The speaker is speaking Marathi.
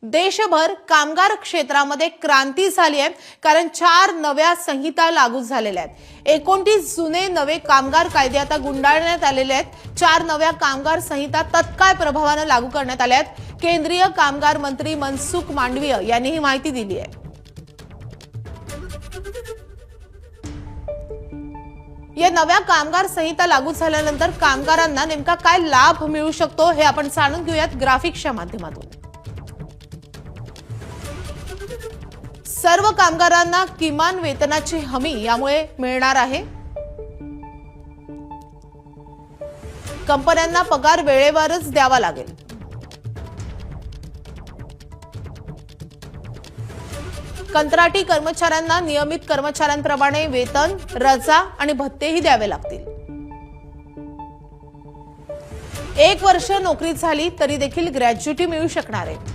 देशभर कामगार क्षेत्रामध्ये क्रांती झाली आहे, कारण 4 नव्या संहिता लागू झालेल्या आहेत। 29 जुने नवे कामगार कायदे आता गुंडाळण्यात आलेले आहेत। 4 नव्या कामगार संहिता तत्काळ प्रभावाने लागू करण्यात आल्या आहेत। केंद्रीय कामगार मंत्री मनसुख मांडवीय यांनी ही माहिती दिली आहे। या नव्या कामगार संहिता लागू झाल्यानंतर कामगारांना नेमका काय लाभ मिळू शकतो हे आपण जाणून घेऊयात ग्राफिक्सच्या माध्यमातून। सर्व कामगारांना किमान वेतनाची हमी यामुळे मिळणार आहे। कंपन्यांना पगार वेळेवरच द्यावा लागेल। कंत्राटी कर्मचाऱ्यांना नियमित कर्मचाऱ्यांप्रमाणे वेतन, रजा आणि भत्तेही द्यावे लागतील। 1 वर्ष नोकरी झाली तरी देखील ग्रॅज्युटी मिळू शकणार आहे।